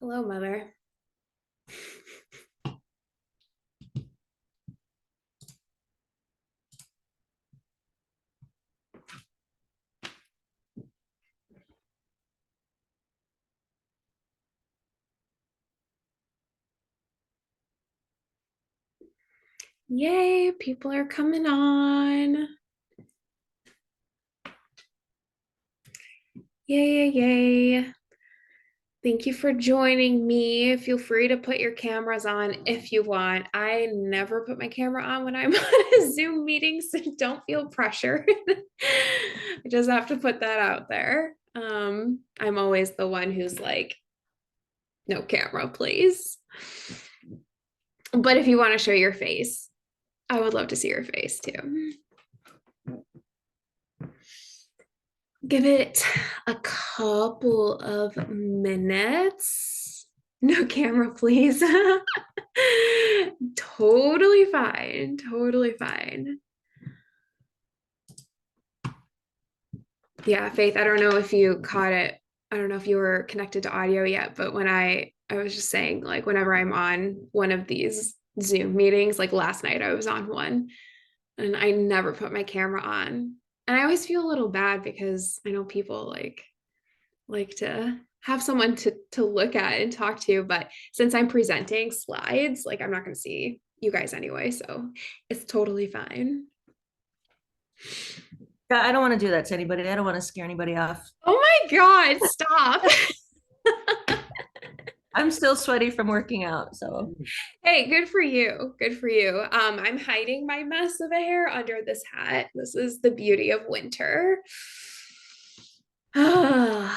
Hello, mother. Yay, people are coming on. Yay, yay, yay. Thank you for joining me. Feel free to put your cameras on if you want. I never put my camera on when I'm on a Zoom meeting, so don't feel pressured. I just have to put that out there. I'm always the one who's like, no camera, please. But if you want to show your face, I would love to see your face too. Give it a couple of minutes. No camera, please. Totally fine. Totally fine. Yeah, Faith, I don't know if you caught it. I don't know if you were connected to audio yet, but when I was just saying, like, whenever I'm on one of these Zoom meetings, like last night I was on one and I never put my camera on. And I always feel a little bad because I know people like to have someone to look at and talk to, but since I'm presenting slides, like I'm not going to see you guys anyway, so it's totally fine. Yeah, I don't want to do that to anybody. I don't want to scare anybody off. Oh my god, stop. I'm still sweaty from working out, so Hey, good for you, good for you. I'm hiding my mess of a hair under this hat. This is the beauty of winter. Is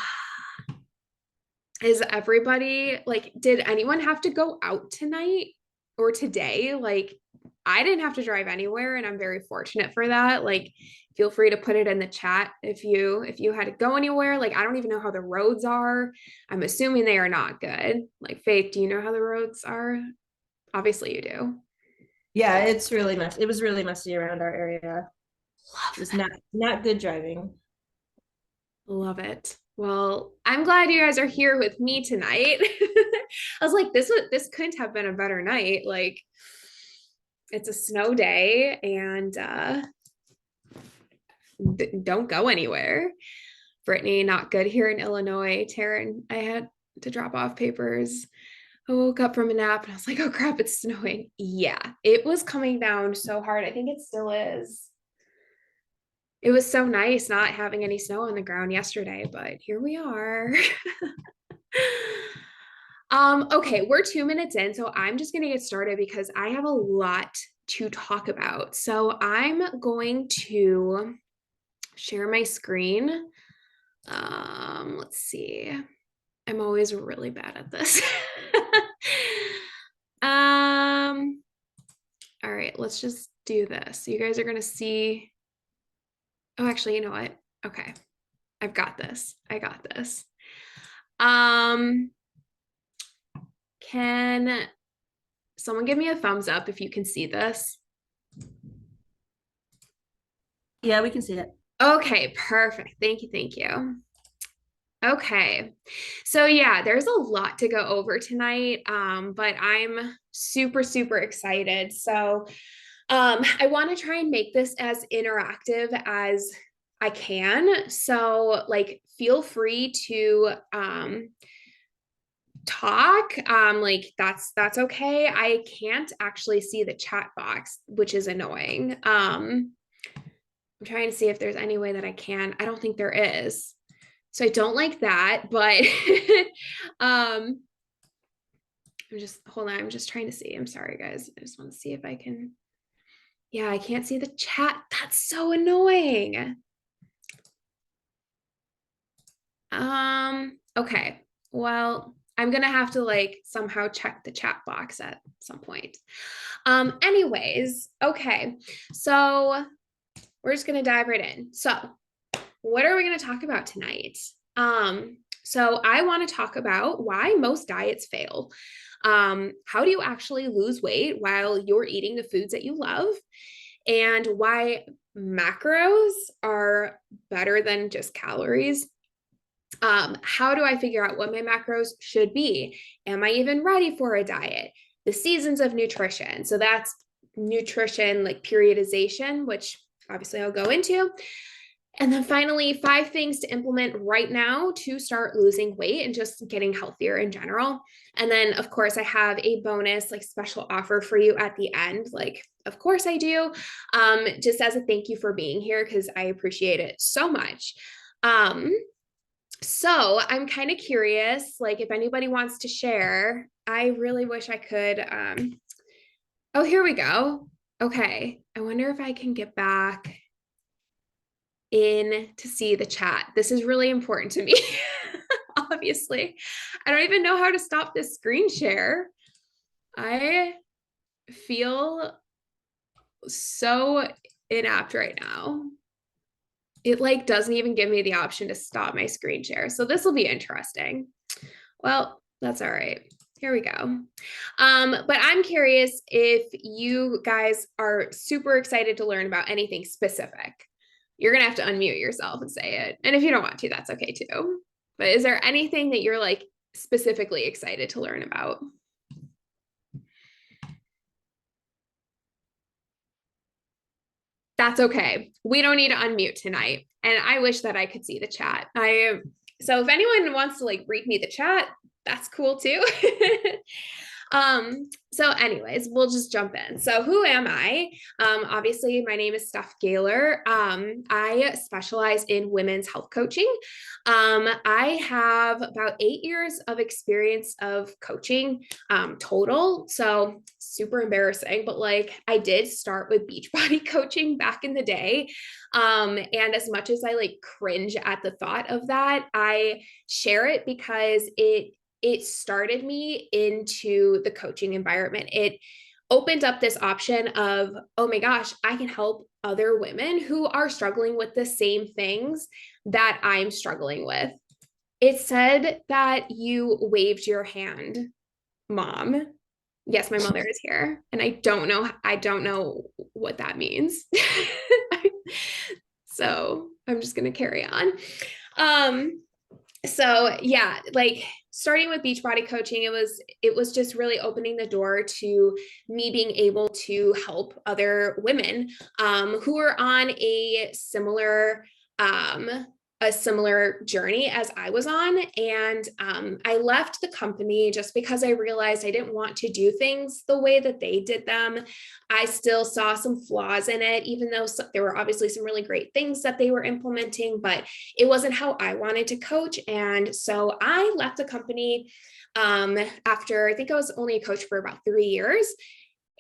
everybody like, did anyone have to go out tonight or today? Like, I didn't have to drive anywhere, and I'm very fortunate for that. Like, feel free to put it in the chat if you had to go anywhere. Like, I don't even know how the roads are. I'm assuming they are not good. Like, Faith, do you know how the roads are? Obviously you do. yeah, it's really messy. It was really messy around our area. It was not good driving. Love it. Well, I'm glad you guys are here with me tonight. I was like, this couldn't have been a better night. Like, it's a snow day and don't go anywhere. Brittany, not good here in Illinois. Taryn, I had to drop off papers. I woke up from a nap and I was like, oh crap, it's snowing. Yeah, it was coming down so hard. I think it still is. It was so nice not having any snow on the ground yesterday, but here we are. Okay, we're 2 minutes in, so I'm just gonna get started because I have a lot to talk about. So I'm going to share my screen. Let's see. I'm always really bad at this. um, all right, let's just do this. You guys are gonna see. Oh, actually, you know what? Okay, I've got this. I got this. Um, can someone give me a thumbs up if you can see this? Yeah, we can see it. Okay, perfect. Thank you. Thank you. Okay. So yeah, there's a lot to go over tonight. But I'm super, super excited. So I want to try and make this as interactive as I can. So like feel free to talk. Like that's okay. I can't actually see the chat box, which is annoying. I'm trying to see if there's any way that I can. I don't think there is. So I don't like that, but um I'm just hold on, I'm just trying to see. I'm sorry guys. I just want to see if I can. Yeah, I can't see the chat. That's so annoying. Okay. Well, I'm gonna have to like somehow check the chat box at some point. Anyways, okay. So we're just gonna dive right in. So what are we going to talk about tonight? So I want to talk about why most diets fail. How do you actually lose weight while you're eating the foods that you love? And why macros are better than just calories. How do I figure out what my macros should be? Am I even ready for a diet? The seasons of nutrition. So that's nutrition, like periodization, which obviously I'll go into. And then finally, 5 things to implement right now to start losing weight and just getting healthier in general. And then, of course, I have a bonus, like special offer for you at the end. Like, of course, I do. Just as a thank you for being here, because I appreciate it so much. Um, so I'm kind of curious, like, if anybody wants to share. I really wish I could. Oh, here we go. Okay. I wonder if I can get back in to see the chat. This is really important to me. Obviously, I don't even know how to stop this screen share. I feel so inapt right now. It like doesn't even give me the option to stop my screen share. So this will be interesting. Well, that's all right. Here we go. But I'm curious if you guys are super excited to learn about anything specific. You're going to have to unmute yourself and say it. And if you don't want to, that's okay too. But is there anything that you're like specifically excited to learn about? That's okay. We don't need to unmute tonight. And I wish that I could see the chat. So if anyone wants to like read me the chat, that's cool too. So anyways, we'll just jump in. So who am I? Obviously my name is Steph Gaylor. I specialize in women's health coaching. I have about 8 years of experience of coaching, total. So super embarrassing, but like I did start with Beachbody coaching back in the day. And as much as I like cringe at the thought of that, I share it because it started me into the coaching environment. It opened up this option of, oh my gosh, I can help other women who are struggling with the same things that I'm struggling with. It said that you waved your hand, Mom. Yes, my mother is here, and I don't know what that means. So I'm just gonna carry on. So yeah, like starting with Beachbody coaching, it was just really opening the door to me being able to help other women who are on um, a similar journey as I was on. And I left the company just because I realized I didn't want to do things the way that they did them. I still saw some flaws in it, even though there were obviously some really great things that they were implementing, but it wasn't how I wanted to coach. And so I left the company after I think I was only a coach for about 3 years.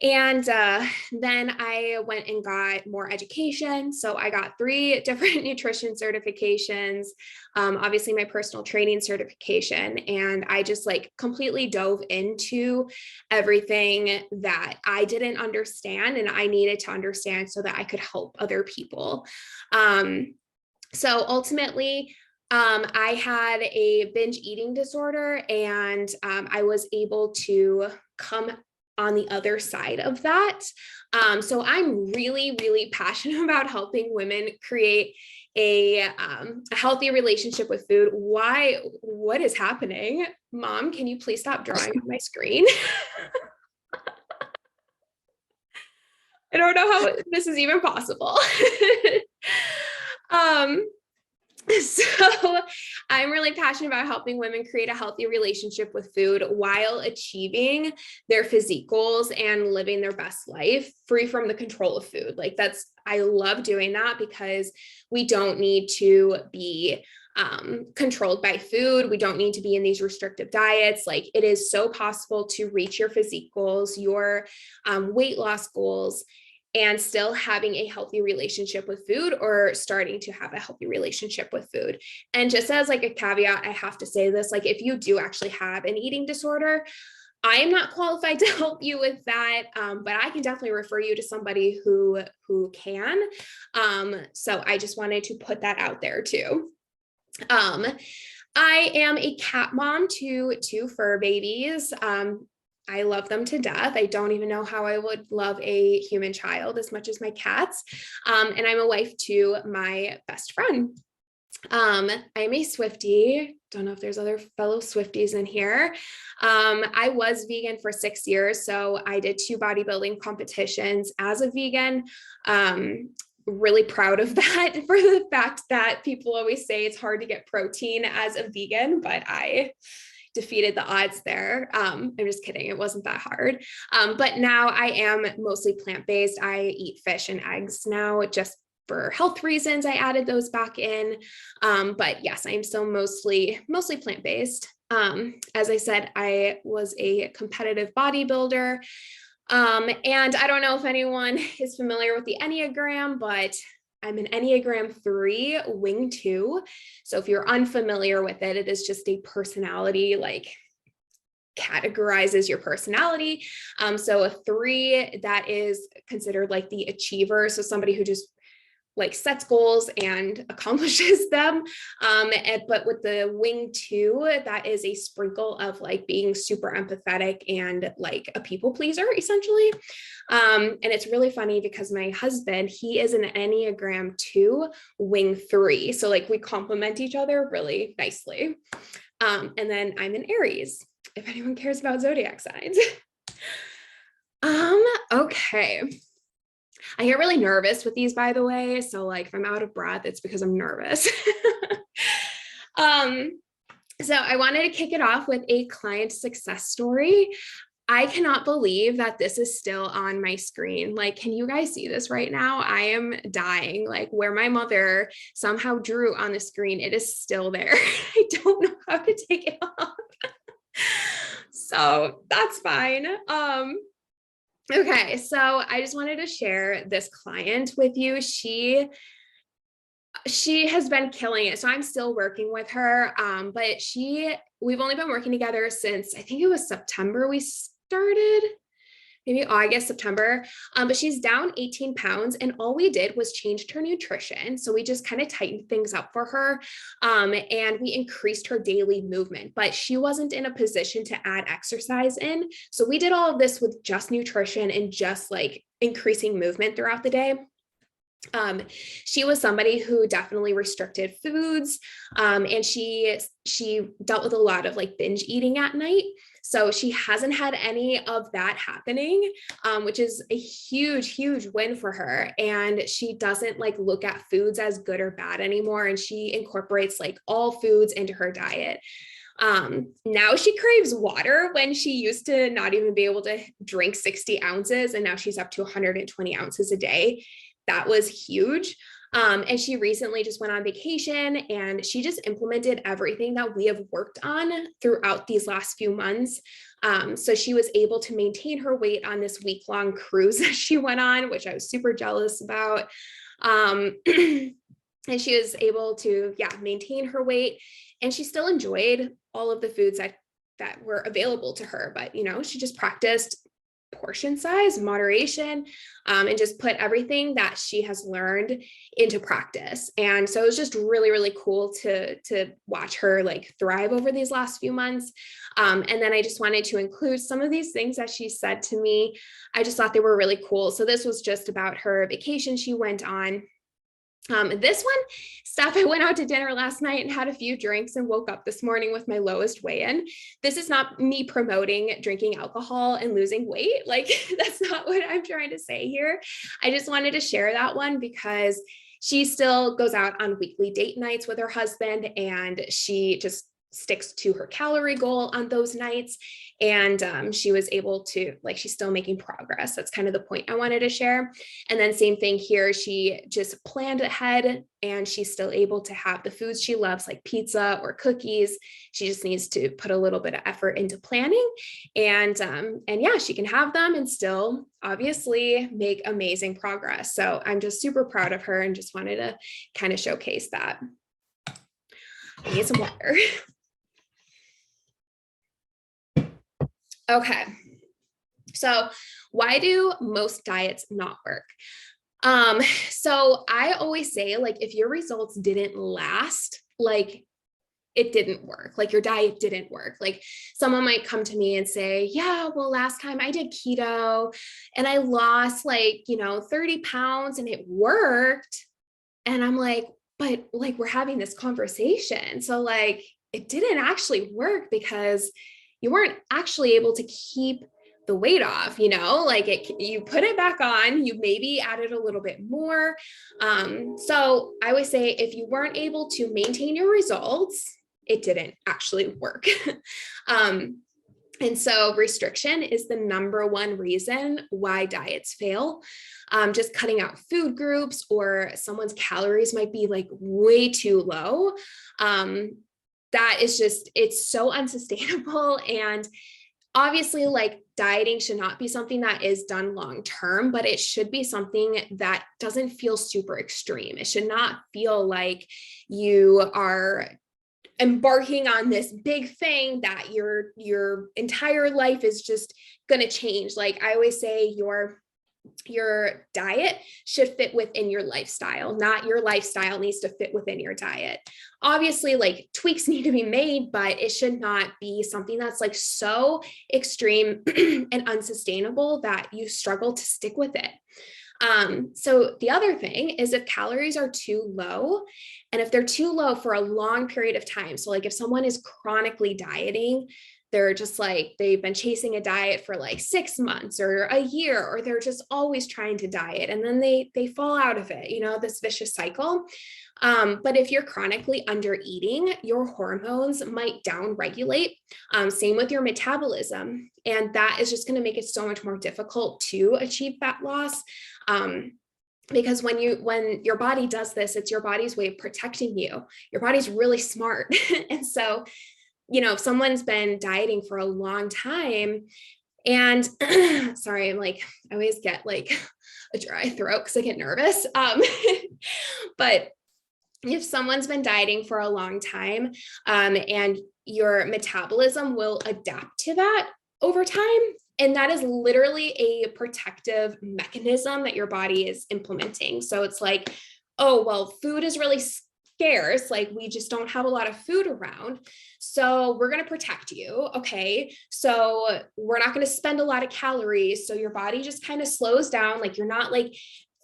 And then I went and got more education. So I got 3 different nutrition certifications, obviously my personal training certification. And I just like completely dove into everything that I didn't understand and I needed to understand so that I could help other people. So ultimately, I had a binge eating disorder, and I was able to come on the other side of that. So I'm really, really passionate about helping women create a healthy relationship with food. Why? What is happening? Mom, can you please stop drawing on my screen? I don't know how this is even possible. um, So I'm really passionate about helping women create a healthy relationship with food while achieving their physique goals and living their best life free from the control of food. Like I love doing that because we don't need to be controlled by food. We don't need to be in these restrictive diets. Like it is so possible to reach your physique goals, your weight loss goals, and still having a healthy relationship with food or starting to have a healthy relationship with food. And just as like a caveat, I have to say this, like if you do actually have an eating disorder, I am not qualified to help you with that, but I can definitely refer you to somebody who can. So I just wanted to put that out there too. I am a cat mom to 2 fur babies. I love them to death. I don't even know how I would love a human child as much as my cats. And I'm a wife to my best friend. I'm a Swiftie. Don't know if there's other fellow Swifties in here. I was vegan for 6 years, so I did 2 bodybuilding competitions as a vegan. Really proud of that for the fact that people always say it's hard to get protein as a vegan, but I defeated the odds there. I'm just kidding. It wasn't that hard. But now I am mostly plant-based. I eat fish and eggs now, just for health reasons. I added those back in. But yes, I am still mostly plant-based. As I said, I was a competitive bodybuilder. And I don't know if anyone is familiar with the Enneagram, but I'm an Enneagram 3, wing 2. So if you're unfamiliar with it, it is just a personality, like categorizes your personality. So a 3, that is considered like the achiever. So somebody who just like sets goals and accomplishes them. But with the wing 2, that is a sprinkle of like being super empathetic and like a people pleaser, essentially. And it's really funny because my husband, he is an Enneagram 2, wing 3. So like we complement each other really nicely. And then I'm an Aries, if anyone cares about zodiac signs. Okay. I get really nervous with these, by the way. So like if I'm out of breath, it's because I'm nervous. um, so I wanted to kick it off with a client success story. I cannot believe that this is still on my screen. Like, can you guys see this right now? I am dying. Like where my mother somehow drew on the screen, it is still there. I don't know how to take it off. So that's fine. Okay, so I just wanted to share this client with you. She has been killing it. So I'm still working with her. But we've only been working together since I think it was September we started, maybe August, September. But she's down 18 pounds, and all we did was changed her nutrition. So we just kind of tightened things up for her, and we increased her daily movement, but she wasn't in a position to add exercise in. So we did all of this with just nutrition and just like increasing movement throughout the day. She was somebody who definitely restricted foods, and she dealt with a lot of like binge eating at night. So she hasn't had any of that happening, which is a huge win for her. And she doesn't like look at foods as good or bad anymore, and she incorporates like all foods into her diet. Now she craves water when she used to not even be able to drink 60 ounces, and now she's up to 120 ounces a day. That was huge. And she recently just went on vacation, and she just implemented everything that we have worked on throughout these last few months. So she was able to maintain her weight on this week-long cruise that she went on, which I was super jealous about. And she was able to, yeah, maintain her weight, and she still enjoyed all of the foods that were available to her. But, you know, she just practiced portion size, moderation, and just put everything that she has learned into practice. And so it was just really cool to watch her like thrive over these last few months. And then I just wanted to include some of these things that she said to me. I just thought they were really cool. So this was just about her vacation she went on. This one, Steph, I went out to dinner last night and had a few drinks and woke up this morning with my lowest weigh-in. This is not me promoting drinking alcohol and losing weight. Like, that's not what I'm trying to say here. I just wanted to share that one because she still goes out on weekly date nights with her husband, and she just sticks to her calorie goal on those nights. And she was able to, like, she's still making progress. That's kind of the point I wanted to share. And then same thing here, she just planned ahead, and she's still able to have the foods she loves, like pizza or cookies. She just needs to put a little bit of effort into planning, and yeah, she can have them and still obviously make amazing progress. So I'm just super proud of her and just wanted to kind of showcase that. I need some water. Okay, so why do most diets not work? So I always say, like, if your results didn't last, like, it didn't work, like your diet didn't work. Like someone might come to me and say, yeah, well, last time I did keto and I lost like, 30 pounds and it worked. And I'm like, but like we're having this conversation. So like it didn't actually work because you weren't actually able to keep the weight off, like you put it back on, you maybe added a little bit more. So I always say if you weren't able to maintain your results, it didn't actually work. um, and so restriction is the number one reason why diets fail. Just cutting out food groups, or someone's calories might be like way too low. That is just, it's so unsustainable. And obviously, like dieting should not be something that is done long term, but it should be something that doesn't feel super extreme. It should not feel like you are embarking on this big thing that your entire life is just going to change. Like I always say, your diet should fit within your lifestyle, not your lifestyle needs to fit within your diet. Obviously, like tweaks need to be made, but it should not be something that's like so extreme and unsustainable that you struggle to stick with it. So the other thing is if calories are too low, and if they're too low for a long period of time, so like if someone is chronically dieting, they're just like, they've been chasing a diet for like 6 months or a year, or they're just always trying to diet and then they fall out of it, this vicious cycle. But if you're chronically under eating, your hormones might down regulate. Same with your metabolism. And that is just going to make it so much more difficult to achieve fat loss. Because when your body does this, it's your body's way of protecting you. Your body's really smart. And so, if someone's been dieting for a long time and sorry, I'm like, I always get like a dry throat because I get nervous. But if someone's been dieting for a long time, and your metabolism will adapt to that over time, and that is literally a protective mechanism that your body is implementing. So it's like, oh, well, food is really scarce. Like we just don't have a lot of food around. So we're going to protect you. Okay. So we're not going to spend a lot of calories. So your body just kind of slows down. Like you're not like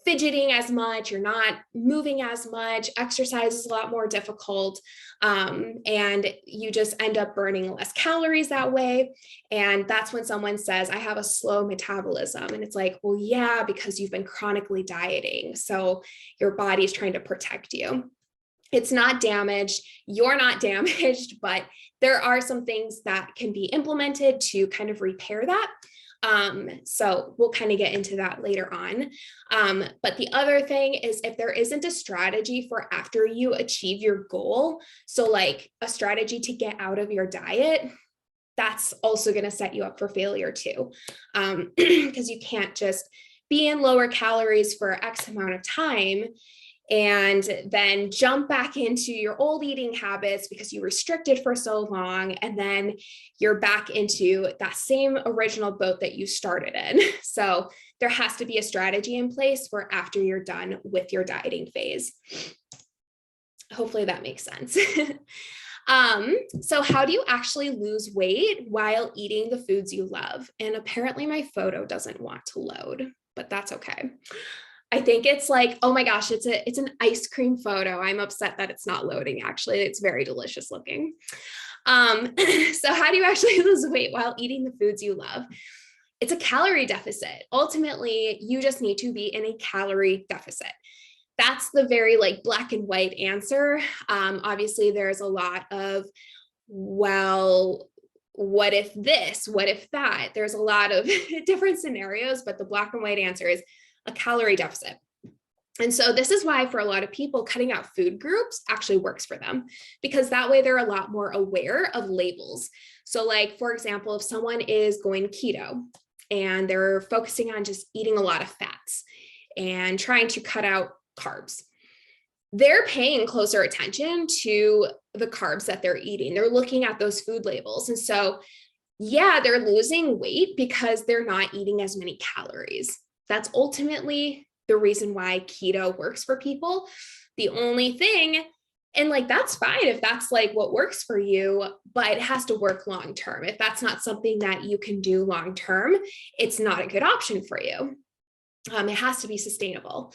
fidgeting as much, you're not moving as much, exercise is a lot more difficult, and you just end up burning less calories that way. And that's when someone says, I have a slow metabolism. And it's like, well, yeah, because you've been chronically dieting. So your body's trying to protect you. It's not damaged, you're not damaged, but there are some things that can be implemented to kind of repair that. So we'll kind of get into that later on. But the other thing is if there isn't a strategy for after you achieve your goal, so like a strategy to get out of your diet, that's also going to set you up for failure too. Because you can't just be in lower calories for X amount of time and then jump back into your old eating habits because you restricted for so long. And then you're back into that same original boat that you started in. So there has to be a strategy in place for after you're done with your dieting phase. Hopefully that makes sense. So how do you actually lose weight while eating the foods you love? And apparently my photo doesn't want to load, but that's okay. I think it's like, oh my gosh, it's an ice cream photo. I'm upset that it's not loading. Actually, it's very delicious looking. So how do you actually lose weight while eating the foods you love? It's a calorie deficit. Ultimately, you just need to be in a calorie deficit. That's the very like black and white answer. Obviously, there's a lot of, well, what if this? What if that? There's a lot of different scenarios, but the black and white answer is a calorie deficit. And so this is why for a lot of people, cutting out food groups actually works for them, because that way they're a lot more aware of labels. So like, for example, if someone is going keto and they're focusing on just eating a lot of fats and trying to cut out carbs, they're paying closer attention to the carbs that they're eating. They're looking at those food labels. And so, yeah, they're losing weight because they're not eating as many calories. That's ultimately the reason why keto works for people. The only thing, and like, that's fine if that's like what works for you, but it has to work long-term. If that's not something that you can do long-term, it's not a good option for you. It has to be sustainable.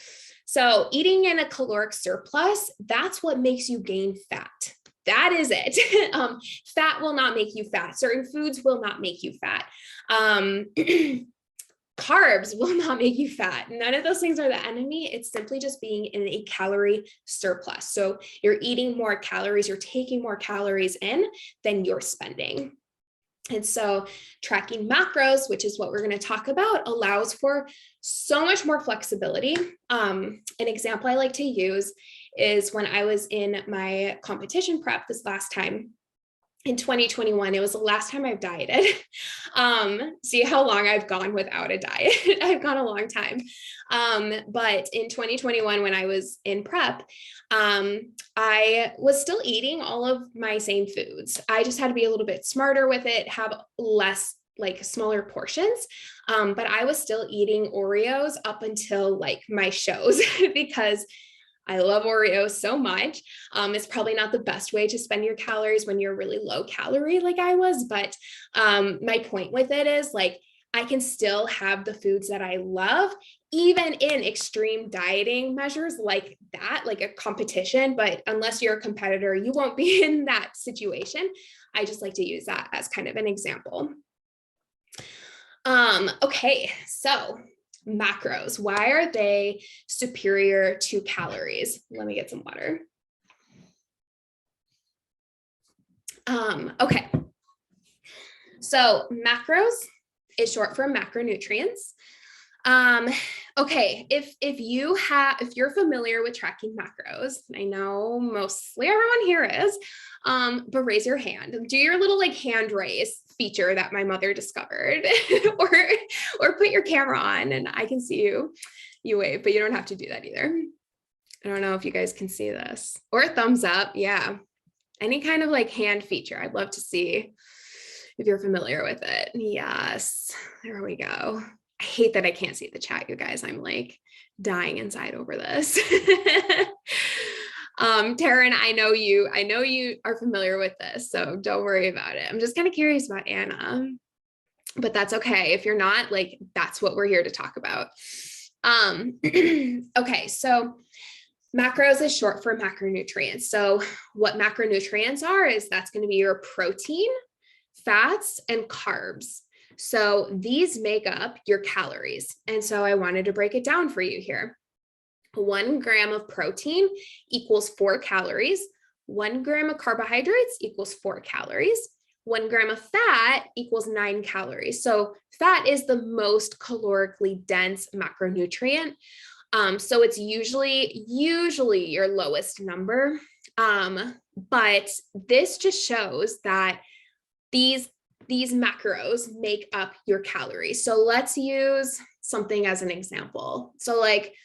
So eating in a caloric surplus, that's what makes you gain fat. That is it. Fat will not make you fat. Certain foods will not make you fat. Carbs will not make you fat. None of those things are the enemy. It's simply just being in a calorie surplus. So you're eating more calories, you're taking more calories in than you're spending. And so tracking macros, which is what we're going to talk about, allows for so much more flexibility. An example I like to use is when I was in my competition prep this last time. In 2021, it was the last time I've dieted. See how long I've gone without a diet. I've gone a long time. But in 2021, when I was in prep, I was still eating all of my same foods. I just had to be a little bit smarter with it, have less like smaller portions. But I was still eating Oreos up until like my shows because I love Oreos so much. It's probably not the best way to spend your calories when you're really low calorie like I was. But my point with it is like, I can still have the foods that I love, even in extreme dieting measures like that, like a competition. But unless you're a competitor, you won't be in that situation. I just like to use that as kind of an example. Okay, so macros, why are they superior to calories? Let me get some water. Okay, so macros is short for macronutrients. Okay, if you're familiar with tracking macros, I know mostly everyone here is, but raise your hand. Do your little like hand raise feature that my mother discovered, or put your camera on and I can see you wave, but you don't have to do that either. I don't know if you guys can see this, or a thumbs up. Yeah, any kind of like hand feature. I'd love to see if you're familiar with it. Yes, there we go. I hate that I can't see the chat, you guys. I'm like dying inside over this. Taryn, I know you are familiar with this, so don't worry about it. I'm just kind of curious about Anna, but that's okay. If you're not, like, that's what we're here to talk about. Okay, so macros is short for macronutrients. So what macronutrients are is that's going to be your protein, fats, and carbs. So these make up your calories. And so I wanted to break it down for you here. 1 gram of protein equals 4 calories. 1 gram of carbohydrates equals 4 calories. 1 gram of fat equals 9 calories. So fat is the most calorically dense macronutrient. So it's usually your lowest number. But this just shows that these macros make up your calories. So let's use something as an example. So like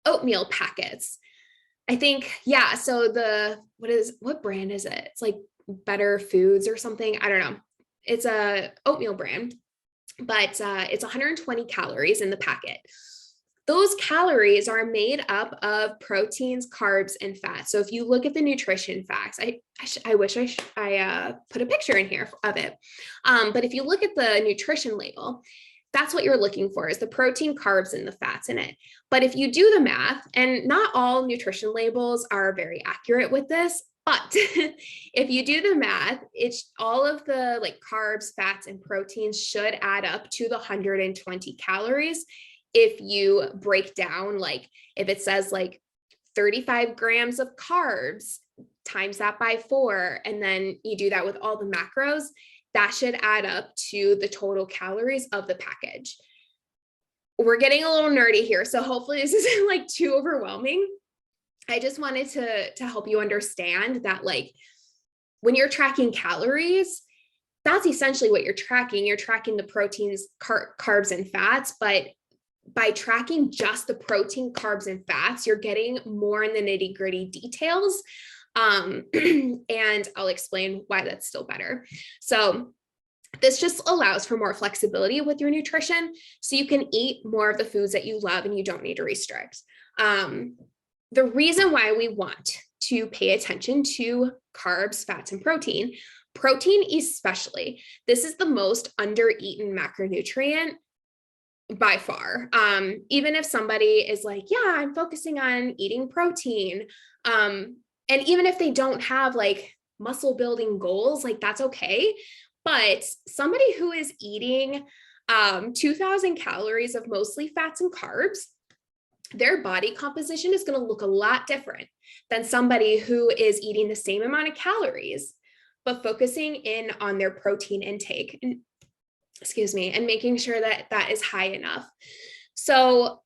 oatmeal packets. I think, yeah. So what brand is it? It's like Better Foods or something. I don't know. It's a oatmeal brand, but it's 120 calories in the packet. Those calories are made up of proteins, carbs, and fats. So if you look at the nutrition facts, I wish I put a picture in here of it. But if you look at the nutrition label, that's what you're looking for, is the protein, carbs, and the fats in it. But if you do the math, and not all nutrition labels are very accurate with this, but if you do the math, it's all of the like carbs, fats, and proteins should add up to the 120 calories. If you break down, like if it says like 35 grams of carbs, times that by 4, and then you do that with all the macros, that should add up to the total calories of the package. We're getting a little nerdy here, so hopefully this isn't like too overwhelming. I just wanted to help you understand that like when you're tracking calories, that's essentially what you're tracking. You're tracking the proteins, carbs, and fats, but by tracking just the protein, carbs, and fats, you're getting more in the nitty-gritty details. And I'll explain why that's still better. So this just allows for more flexibility with your nutrition, so you can eat more of the foods that you love and you don't need to restrict. The reason why we want to pay attention to carbs, fats, and protein especially, this is the most under-eaten macronutrient by far. Even if somebody is like, yeah, I'm focusing on eating protein. And even if they don't have like muscle building goals, like that's okay. But somebody who is eating 2,000 calories of mostly fats and carbs, their body composition is going to look a lot different than somebody who is eating the same amount of calories, but focusing in on their protein intake. And excuse me, and making sure that that is high enough. So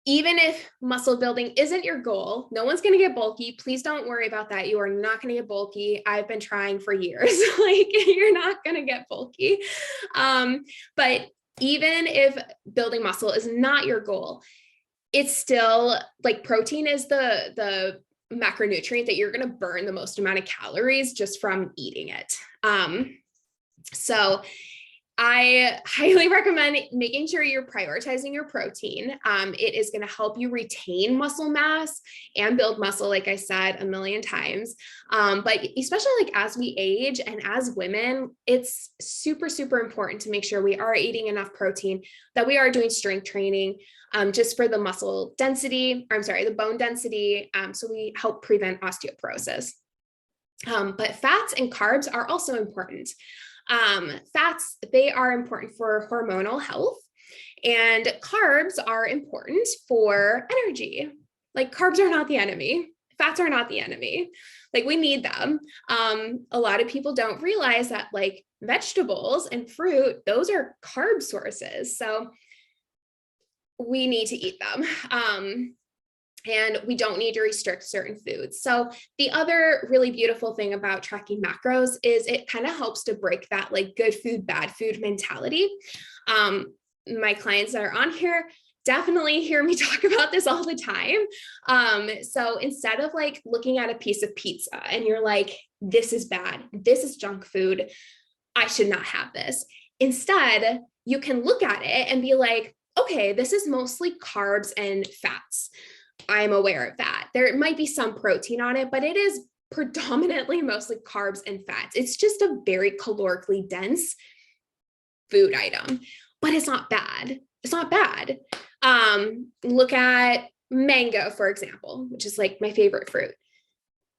even if muscle building isn't your goal, no one's going to get bulky. Please don't worry about that. You are not going to get bulky. I've been trying for years. Like you're not going to get bulky. But even if building muscle is not your goal, it's still like protein is the macronutrient that you're going to burn the most amount of calories just from eating it. So I highly recommend making sure you're prioritizing your protein. It is going to help you retain muscle mass and build muscle, like I said a million times. But especially like as we age and as women, it's super, super important to make sure we are eating enough protein, that we are doing strength training just for the muscle density, or I'm sorry, the bone density. So we help prevent osteoporosis. But fats and carbs are also important. Fats, they are important for hormonal health, and carbs are important for energy. Like carbs are not the enemy. Fats are not the enemy. Like we need them. A lot of people don't realize that like vegetables and fruit, those are carb sources. So we need to eat them. And we don't need to restrict certain foods. So the other really beautiful thing about tracking macros is it kind of helps to break that like good food, bad food mentality. My clients that are on here definitely hear me talk about this all the time. So instead of like looking at a piece of pizza and you're like, this is bad, this is junk food, I should not have this. Instead, you can look at it and be like, okay, this is mostly carbs and fats. I'm aware of that. There might be some protein on it, but it is predominantly mostly carbs and fats. It's just a very calorically dense food item, but it's not bad. It's not bad. Look at mango, for example, which is like my favorite fruit.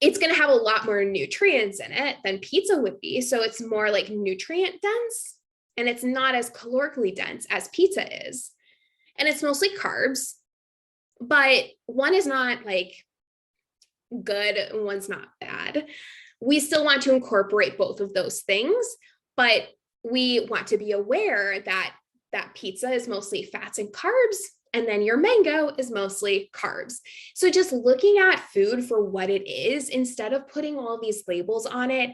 It's going to have a lot more nutrients in it than pizza would be. So it's more like nutrient dense, and it's not as calorically dense as pizza is. And it's mostly carbs, but one is not like good and one's not bad. We still want to incorporate both of those things, but we want to be aware that pizza is mostly fats and carbs, and then your mango is mostly carbs. So just looking at food for what it is instead of putting all these labels on it,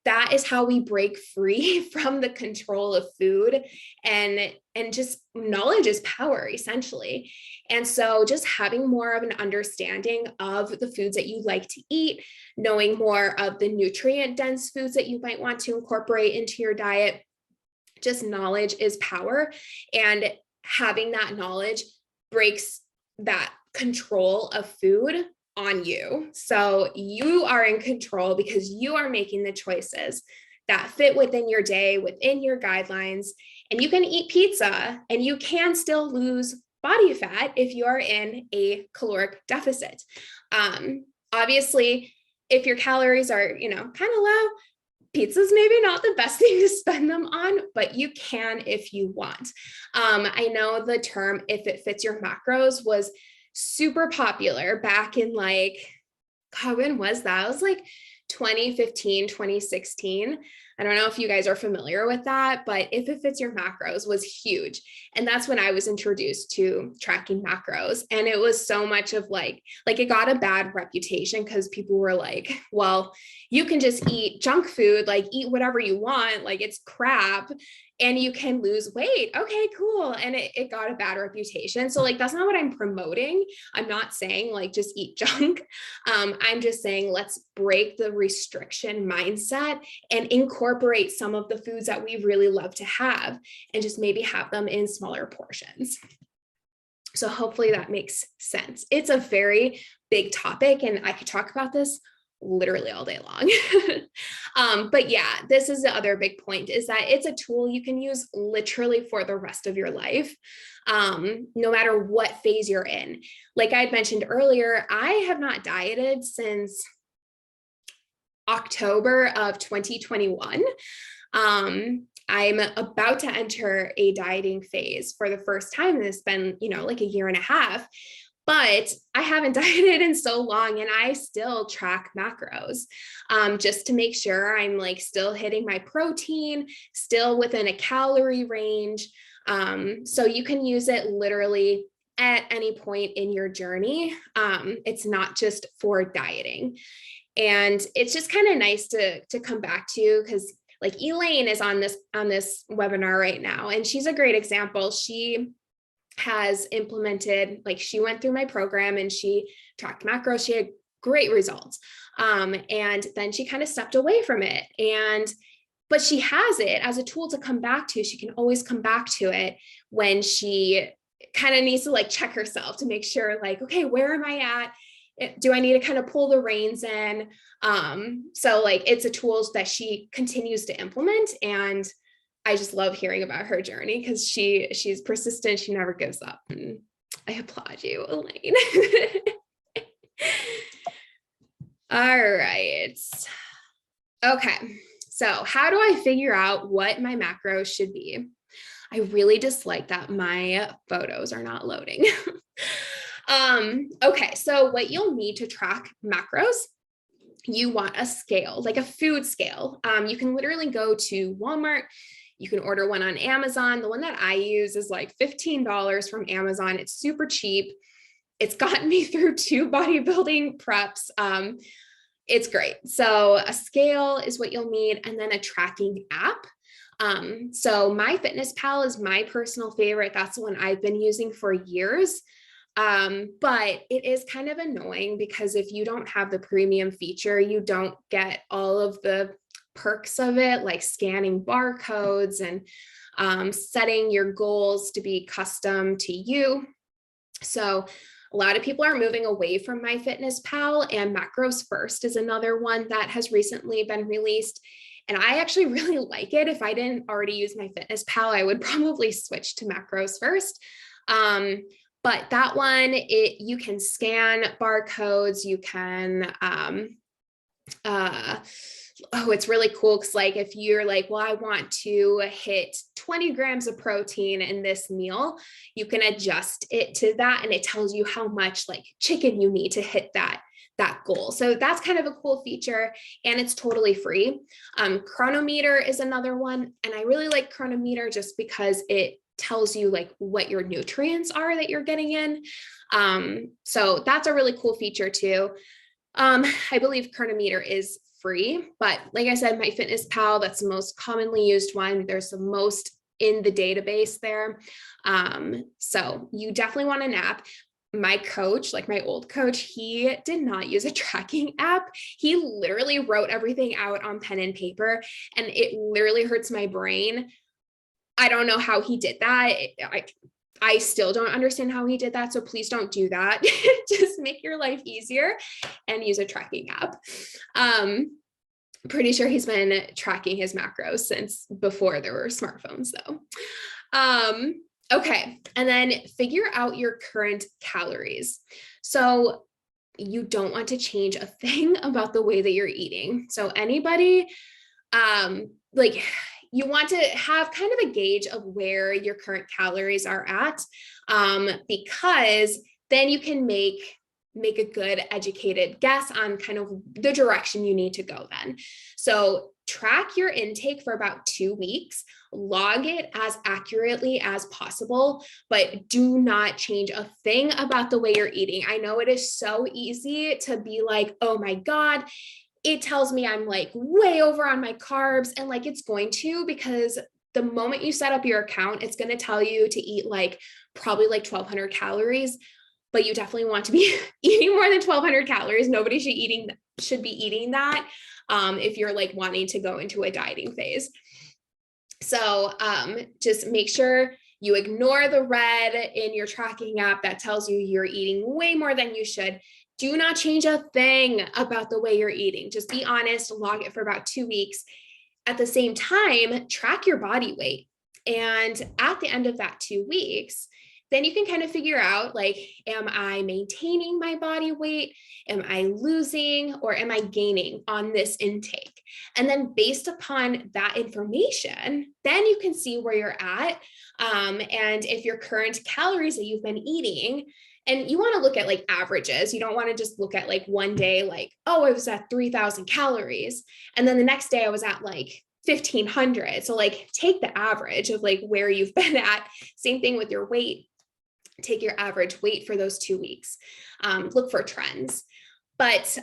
that is how we break free from the control of food. And just knowledge is power, essentially. And so just having more of an understanding of the foods that you like to eat, knowing more of the nutrient dense foods that you might want to incorporate into your diet, just knowledge is power. And having that knowledge breaks that control of food on you. So you are in control because you are making the choices that fit within your day, within your guidelines. And you can eat pizza and you can still lose body fat if you are in a caloric deficit. Obviously, if your calories are, kind of low, pizza's maybe not the best thing to spend them on, but you can if you want. I know the term "if it fits your macros" was super popular back in like, God, when was that? It was like 2015, 2016. I don't know if you guys are familiar with that, but "if it fits your macros" was huge. And that's when I was introduced to tracking macros. And it was so much of like it got a bad reputation because people were like, well, you can just eat junk food, like eat whatever you want, like it's crap and you can lose weight. Okay, cool. And it got a bad reputation. So like, that's not what I'm promoting. I'm not saying like, just eat junk. I'm just saying, let's break the restriction mindset and incorporate some of the foods that we really love to have and just maybe have them in smaller portions. So hopefully that makes sense. It's a very big topic and I could talk about this literally all day long. But yeah, this is the other big point, is that it's a tool you can use literally for the rest of your life, no matter what phase you're in. Like I had mentioned earlier, I have not dieted since October of 2021. I'm about to enter a dieting phase for the first time, and it's been, like a year and a half, but I haven't dieted in so long, and I still track macros, just to make sure I'm like still hitting my protein, still within a calorie range. So you can use it literally at any point in your journey. It's not just for dieting. And it's just kind of nice to come back to, because like Elaine is on this webinar right now, and she's a great example. She has implemented, like she went through my program and she tracked macros. She had great results. And then she kind of stepped away from it. But she has it as a tool to come back to. She can always come back to it when she kind of needs to like check herself to make sure, like, okay, where am I at? Do I need to kind of pull the reins in? So like it's a tool that she continues to implement, and I just love hearing about her journey because she's persistent. She never gives up. And I applaud you, Elaine. All right. Okay. So how do I figure out what my macros should be? I really dislike that my photos are not loading. Okay, so what you'll need to track macros, you want a scale, like a food scale. You can literally go to Walmart. You can order one on Amazon. The one that I use is like $15 from Amazon. It's super cheap. It's gotten me through 2 bodybuilding preps. It's great. So a scale is what you'll need, and then a tracking app. So MyFitnessPal is my personal favorite. That's the one I've been using for years. But it is kind of annoying because if you don't have the premium feature, you don't get all of the perks of it, like scanning barcodes and setting your goals to be custom to you. So a lot of people are moving away from MyFitnessPal, and Macros First is another one that has recently been released. And I actually really like it. If I didn't already use MyFitnessPal, I would probably switch to Macros First. But that one, you can scan barcodes, you can, it's really cool because like if you're like, well, I want to hit 20 grams of protein in this meal, you can adjust it to that, and it tells you how much like chicken you need to hit that goal. So that's kind of a cool feature, and it's totally free. Chronometer is another one, and I really like Chronometer just because it tells you like what your nutrients are that you're getting in. So that's a really cool feature too. I believe Chronometer is free, but like I said, MyFitnessPal, that's the most commonly used one. There's the most in the database there. So you definitely want an app. My coach, like my old coach, he did not use a tracking app. He literally wrote everything out on pen and paper, and it literally hurts my brain. I don't know how he did that. I still don't understand how he did that. So please don't do that. Just make your life easier and use a tracking app. Pretty sure he's been tracking his macros since before there were smartphones though. Okay. And then figure out your current calories. So you don't want to change a thing about the way that you're eating. So anybody, like you want to have kind of a gauge of where your current calories are at, because then you can make a good educated guess on kind of the direction you need to go then. So track your intake for about 2 weeks, log it as accurately as possible, but do not change a thing about the way you're eating. I know it is so easy to be like, oh my God, it tells me I'm like way over on my carbs, and like it's going to, because the moment you set up your account, it's going to tell you to eat like probably like 1,200 calories, but you definitely want to be eating more than 1,200 calories. Nobody should be eating that if you're like wanting to go into a dieting phase. So just make sure you ignore the red in your tracking app that tells you you're eating way more than you should. Do not change a thing about the way you're eating. Just be honest, log it for about 2 weeks. At the same time, track your body weight. And at the end of that 2 weeks, then you can kind of figure out like, am I maintaining my body weight? Am I losing or am I gaining on this intake? And then based upon that information, then you can see where you're at. And if your current calories that you've been eating, and you want to look at like averages. You don't want to just look at like one day, like, oh, I was at 3,000 calories. And then the next day I was at like 1,500. So like take the average of like where you've been at. Same thing with your weight. Take your average weight for those 2 weeks. Look for trends. But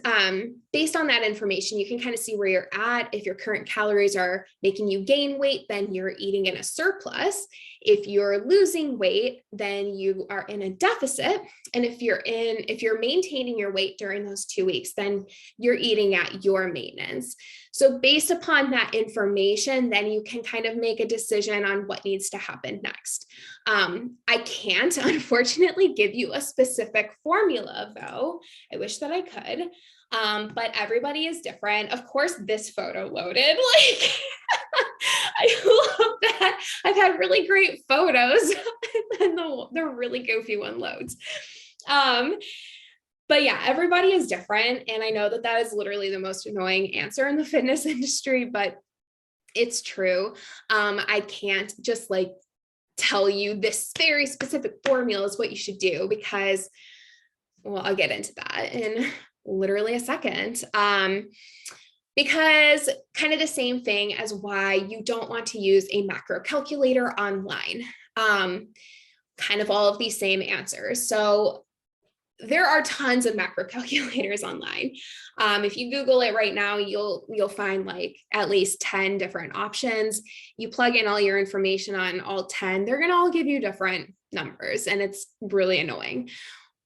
based on that information, you can kind of see where you're at. If your current calories are making you gain weight, then you're eating in a surplus. If you're losing weight, then you are in a deficit. And if you're maintaining your weight during those 2 weeks, then you're eating at your maintenance. So based upon that information, then you can kind of make a decision on what needs to happen next. I can't, unfortunately, give you a specific formula, though. I wish that I could. But everybody is different. Of course, this photo loaded. Like, I love that. I've had really great photos, and the really goofy one loads. But yeah, everybody is different. And I know that that is literally the most annoying answer in the fitness industry, but it's true. I can't just like tell you this very specific formula is what you should do because, well, I'll get into that in literally a second. Because kind of the same thing as why you don't want to use a macro calculator online. Kind of all of these same answers. So there are tons of macro calculators online. If you Google it right now, you'll find like at least 10 different options. You plug in all your information on all 10, they're gonna all give you different numbers, and it's really annoying.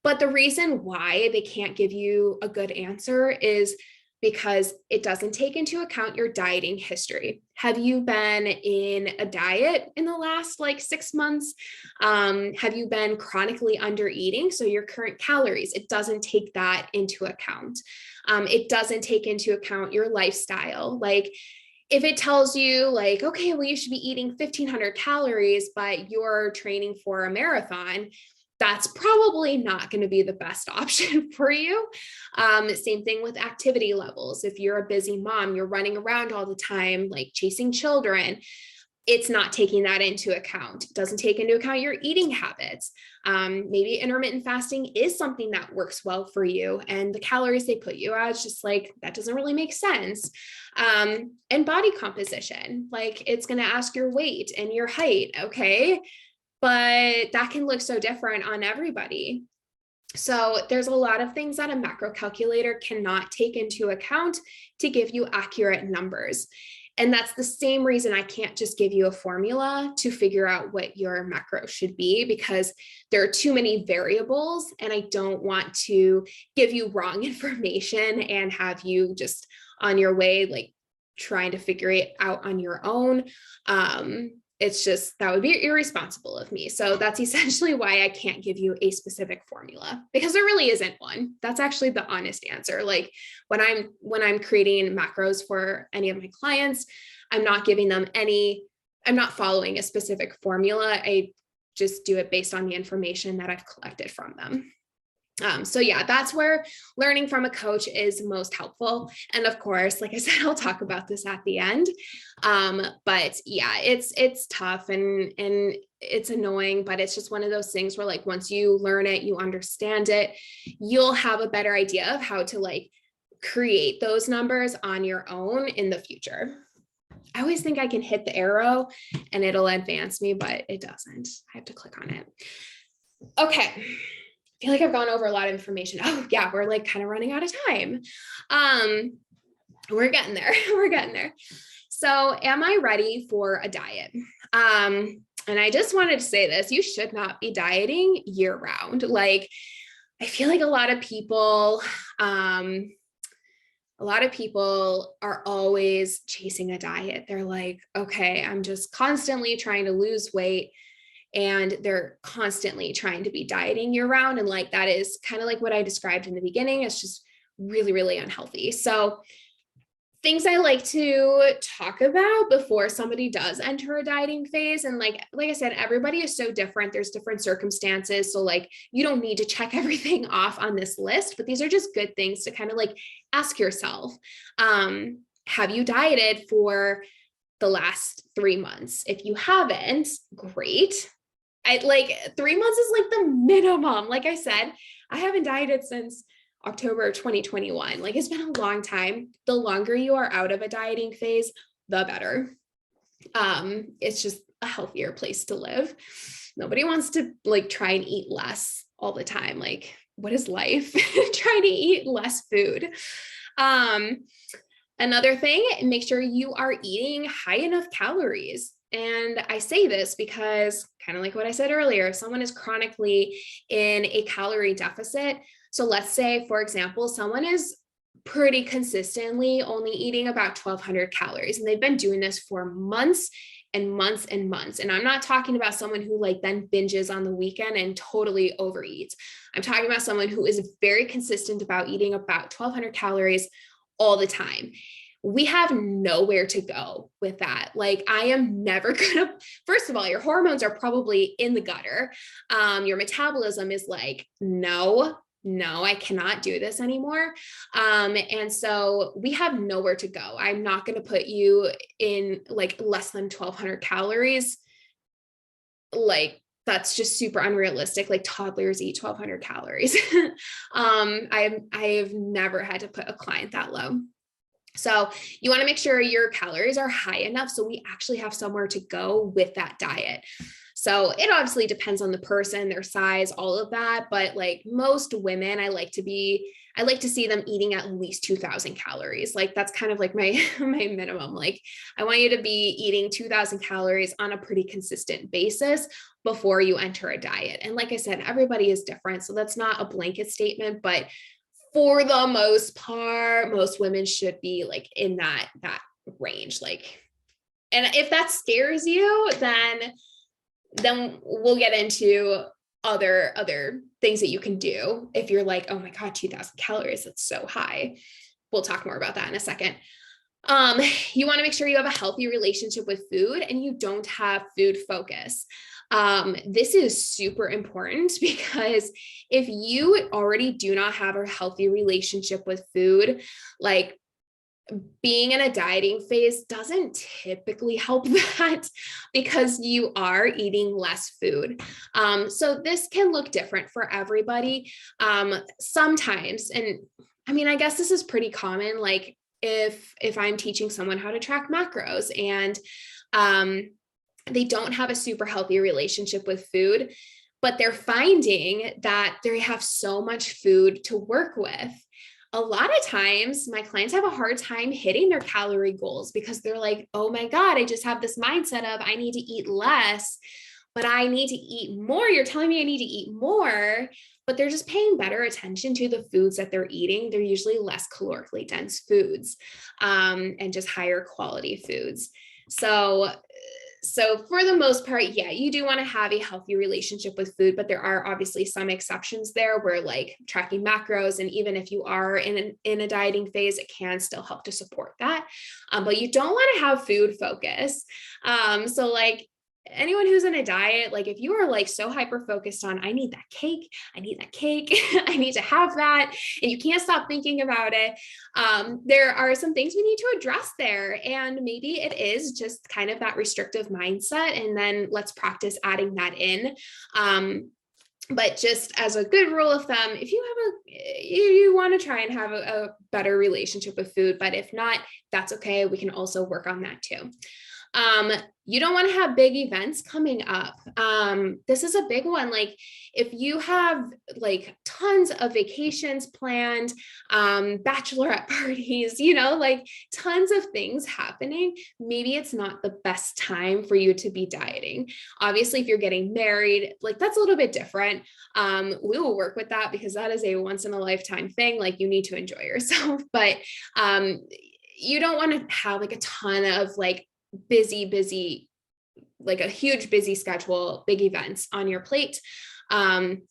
But the reason why they can't give you a good answer is because it doesn't take into account your dieting history. Have you been in a diet in the last like 6 months? Have you been chronically under eating? So your current calories, it doesn't take that into account. It doesn't take into account your lifestyle. Like if it tells you like, okay, well, you should be eating 1,500 calories, but you're training for a marathon, that's probably not going to be the best option for you. Same thing with activity levels. If you're a busy mom, you're running around all the time, like chasing children, it's not taking that into account. It doesn't take into account your eating habits. Maybe intermittent fasting is something that works well for you, and the calories they put you at, it's just like, that doesn't really make sense. And body composition, like it's going to ask your weight and your height. Okay. But that can look so different on everybody. So there's a lot of things that a macro calculator cannot take into account to give you accurate numbers. And that's the same reason I can't just give you a formula to figure out what your macro should be, because there are too many variables and I don't want to give you wrong information and have you just on your way, like trying to figure it out on your own. It's just, that would be irresponsible of me. So that's essentially why I can't give you a specific formula, because there really isn't one. That's actually the honest answer. Like when I'm creating macros for any of my clients, I'm not giving them I'm not following a specific formula. I just do it based on the information that I've collected from them. So yeah, that's where learning from a coach is most helpful. And of course, like I said, I'll talk about this at the end. But yeah, it's tough and it's annoying, but it's just one of those things where like, once you learn it, you understand it, you'll have a better idea of how to like create those numbers on your own in the future. I always think I can hit the arrow and it'll advance me, but it doesn't. I have to click on it. Okay. I feel like I've gone over a lot of information. Oh yeah, we're like kind of running out of time. We're getting there. We're getting there. So am I ready for a diet? And I just wanted to say this, you should not be dieting year round. Like, I feel like a lot of people are always chasing a diet. They're like, okay, I'm just constantly trying to lose weight. and they're constantly trying to be dieting year round. And like, that is kind of like what I described in the beginning. It's just really, really unhealthy. So things I like to talk about before somebody does enter a dieting phase. And like I said, everybody is so different. There's different circumstances. So like, you don't need to check everything off on this list, but these are just good things to kind of like ask yourself. Have you dieted for the last 3 months? If you haven't, great. I like 3 months is like the minimum. Like I said, I haven't dieted since October 2021. Like, it's been a long time. The longer you are out of a dieting phase, the better. It's just a healthier place to live. Nobody wants to like try and eat less all the time. Like, what is life? Trying to eat less food. Another thing, make sure you are eating high enough calories. And I say this because, kind of like what I said earlier, if someone is chronically in a calorie deficit, so let's say, for example, someone is pretty consistently only eating about 1,200 calories, and they've been doing this for months and months and months. And I'm not talking about someone who like then binges on the weekend and totally overeats. I'm talking about someone who is very consistent about eating about 1,200 calories all the time. We have nowhere to go with that. Like, I am never gonna, first of all, your hormones are probably in the gutter. Your metabolism is like, no, I cannot do this anymore. And so we have nowhere to go. I'm not going to put you in like less than 1,200 calories. Like, that's just super unrealistic. Like, toddlers eat 1,200 calories. I've never had to put a client that low. So you want to make sure your calories are high enough so we actually have somewhere to go with that diet. So it obviously depends on the person, their size, all of that. But like most women, I like to see them eating at least 2,000 calories. Like, that's kind of like my minimum. Like, I want you to be eating 2,000 calories on a pretty consistent basis before you enter a diet. And like I said, everybody is different. So that's not a blanket statement, but for the most part, most women should be like in that range. Like, and if that scares you, then we'll get into other things that you can do. If you're like, oh my God, 2,000 calories, that's so high. We'll talk more about that in a second. You want to make sure you have a healthy relationship with food and you don't have food focus. This is super important because if you already do not have a healthy relationship with food, like, being in a dieting phase doesn't typically help that because you are eating less food. So this can look different for everybody. Sometimes, and I mean, I guess this is pretty common. Like, if I'm teaching someone how to track macros and they don't have a super healthy relationship with food, but they're finding that they have so much food to work with. A lot of times my clients have a hard time hitting their calorie goals because they're like, oh my God, I just have this mindset of I need to eat less, but I need to eat more. You're telling me I need to eat more, but they're just paying better attention to the foods that they're eating. They're usually less calorically dense foods, and just higher quality foods. So for the most part, yeah, you do want to have a healthy relationship with food, but there are obviously some exceptions there where like tracking macros, and even if you are in a dieting phase, it can still help to support that. But you don't want to have food focus. So like, anyone who's in a diet, like if you are like so hyper focused on, I need that cake, I need that cake, I need to have that, and you can't stop thinking about it. There are some things we need to address there. And maybe it is just kind of that restrictive mindset. And then let's practice adding that in. But just as a good rule of thumb, if you want to try and have a better relationship with food, but if not, that's okay. We can also work on that too. You don't want to have big events coming up. This is a big one. Like, if you have like tons of vacations planned, bachelorette parties, like tons of things happening, maybe it's not the best time for you to be dieting. Obviously, if you're getting married, like that's a little bit different. We will work with that because that is a once in a lifetime thing. Like, you need to enjoy yourself, but you don't want to have like a ton of like busy like a huge busy schedule, big events on your plate. Um,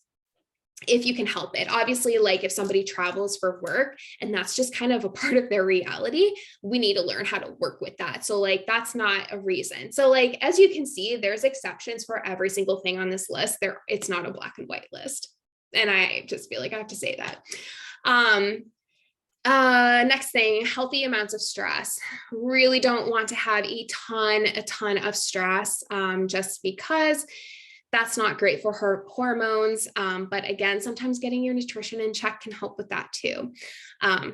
if you can help it. Obviously, like if somebody travels for work and that's just kind of a part of their reality, we need to learn how to work with that. So like that's not a reason. So like as you can see, there's exceptions for every single thing on this list. It's not a black and white list. And I just feel like I have to say that. Next thing, healthy amounts of stress. Really don't want to have a ton of stress, just because that's not great for her hormones. But again, sometimes getting your nutrition in check can help with that too.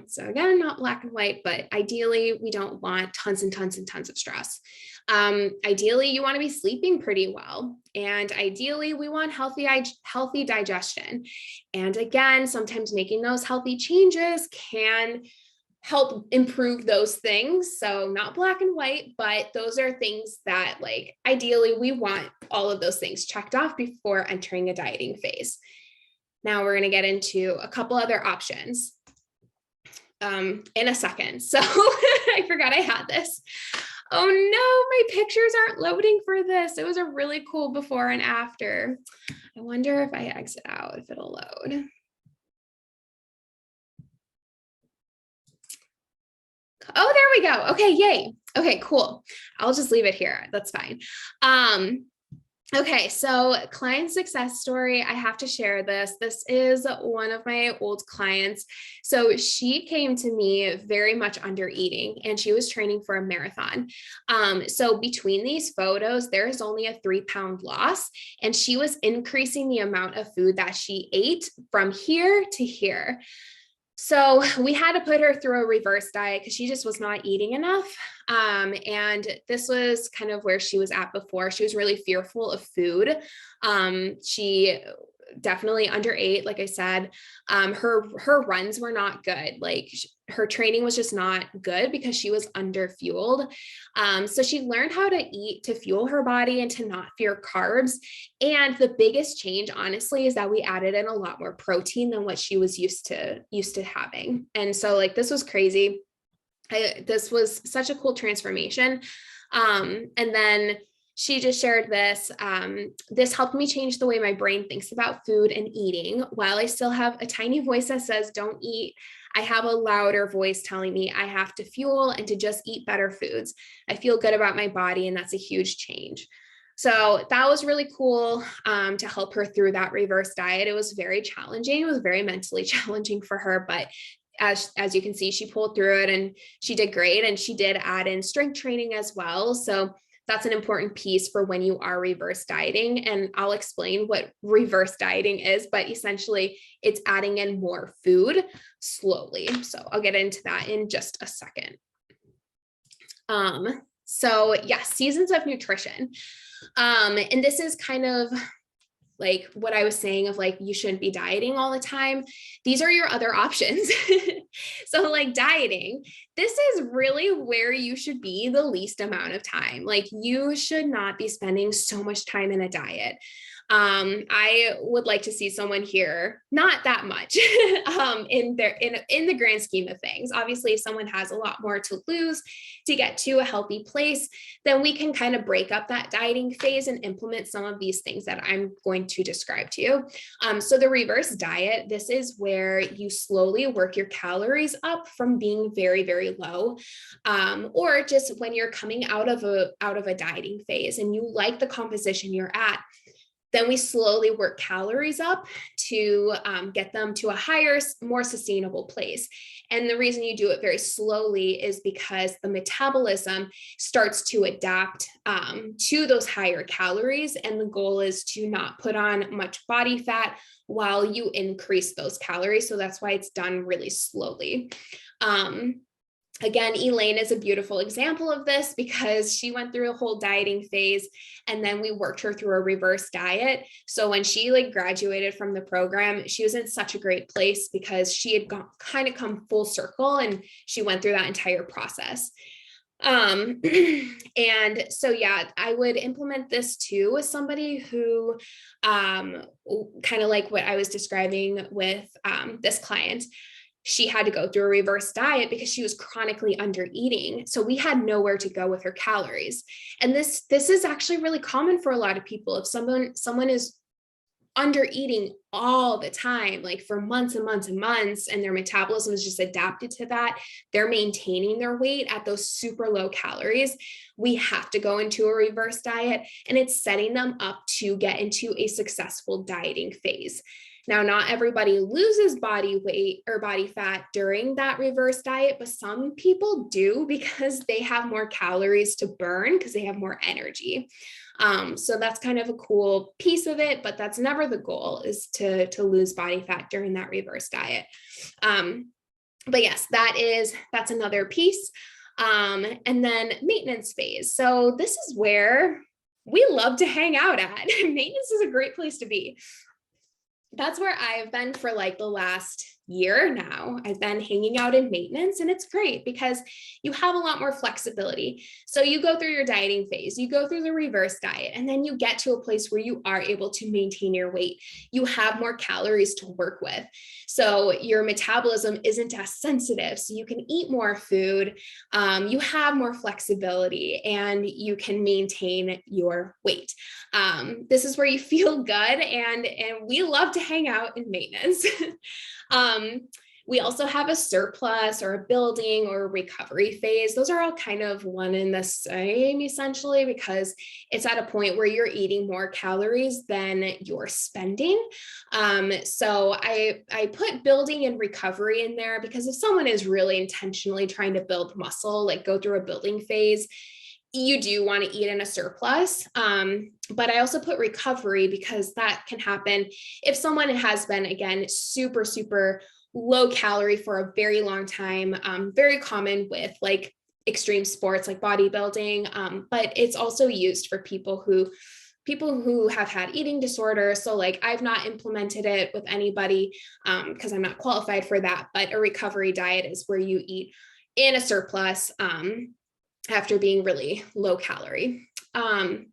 So again, not black and white, but ideally we don't want tons and tons and tons of stress. Ideally, you want to be sleeping pretty well. And ideally, we want healthy digestion. And again, sometimes making those healthy changes can help improve those things. So not black and white, but those are things that like ideally we want all of those things checked off before entering a dieting phase. Now we're going to get into a couple other options in a second. So I forgot I had this. Oh no, my pictures aren't loading for this. It was a really cool before and after. I wonder if I exit out, if it'll load. Oh, there we go. Okay, yay. Okay, cool. I'll just leave it here. That's fine. Okay, so client success story. I have to share this. This is one of my old clients. So she came to me very much under eating and she was training for a marathon. So between these photos, there's only a 3-pound loss and she was increasing the amount of food that she ate from here to here. So we had to put her through a reverse diet because she just was not eating enough. And this was kind of where she was at before. She was really fearful of food. She definitely underate, like I said. Her runs were not good. Like her training was just not good because she was under fueled. So she learned how to eat to fuel her body and to not fear carbs. And the biggest change, honestly, is that we added in a lot more protein than what she was used to having. And so like this was crazy. This was such a cool transformation. And then she just shared this. This helped me change the way my brain thinks about food and eating. While I still have a tiny voice that says, don't eat, I have a louder voice telling me I have to fuel and to just eat better foods. I feel good about my body, and that's a huge change. So that was really cool to help her through that reverse diet. It was very challenging. It was very mentally challenging for her, but as you can see, she pulled through it and she did great. And she did add in strength training as well. So that's an important piece for when you are reverse dieting. And I'll explain what reverse dieting is, but essentially it's adding in more food slowly. So I'll get into that in just a second. So yes, seasons of nutrition. And this is kind of like what I was saying of like, you shouldn't be dieting all the time. These are your other options. So like dieting, this is really where you should be the least amount of time. Like you should not be spending so much time in a diet. I would like to see someone here, not that much, in the grand scheme of things. Obviously, if someone has a lot more to lose to get to a healthy place, then we can kind of break up that dieting phase and implement some of these things that I'm going to describe to you. So the reverse diet, this is where you slowly work your calories up from being very, very low, or just when you're coming out of a dieting phase and you like the composition you're at. Then we slowly work calories up to get them to a higher, more sustainable place. And the reason you do it very slowly is because the metabolism starts to adapt to those higher calories. And the goal is to not put on much body fat while you increase those calories. So that's why it's done really slowly. Again, Elaine is a beautiful example of this because she went through a whole dieting phase and then we worked her through a reverse diet. So when she like graduated from the program, she was in such a great place because she had kind of come full circle and she went through that entire process. And so, yeah, I would implement this too with somebody who kind of like what I was describing with this client. she had to go through a reverse diet because she was chronically under eating. So we had nowhere to go with her calories. And this is actually really common for a lot of people. If someone is under eating all the time, like for months and months and months, and their metabolism is just adapted to that, they're maintaining their weight at those super low calories, we have to go into a reverse diet, and it's setting them up to get into a successful dieting phase. Now, not everybody loses body weight or body fat during that reverse diet, but some people do because they have more calories to burn because they have more energy. So that's kind of a cool piece of it, but that's never the goal, is to lose body fat during that reverse diet. But yes, that's another piece. And then maintenance phase. So this is where we love to hang out at. Maintenance is a great place to be. That's where I've been for like the last year now. I've been hanging out in maintenance, and it's great because you have a lot more flexibility. So you go through your dieting phase, you go through the reverse diet, and then you get to a place where you are able to maintain your weight. You have more calories to work with. So your metabolism isn't as sensitive. So you can eat more food, you have more flexibility, and you can maintain your weight. This is where you feel good, and we love to hang out in maintenance. We also have a surplus or a building or a recovery phase. Those are all kind of one and the same, essentially, because it's at a point where you're eating more calories than you're spending. So I put building and recovery in there because if someone is really intentionally trying to build muscle, like go through a building phase, you do want to eat in a surplus. But I also put recovery because that can happen if someone has been, again, super, super low calorie for a very long time, very common with like extreme sports like bodybuilding. But it's also used for people who have had eating disorders. So like I've not implemented it with anybody because I'm not qualified for that, but a recovery diet is where you eat in a surplus after being really low calorie. And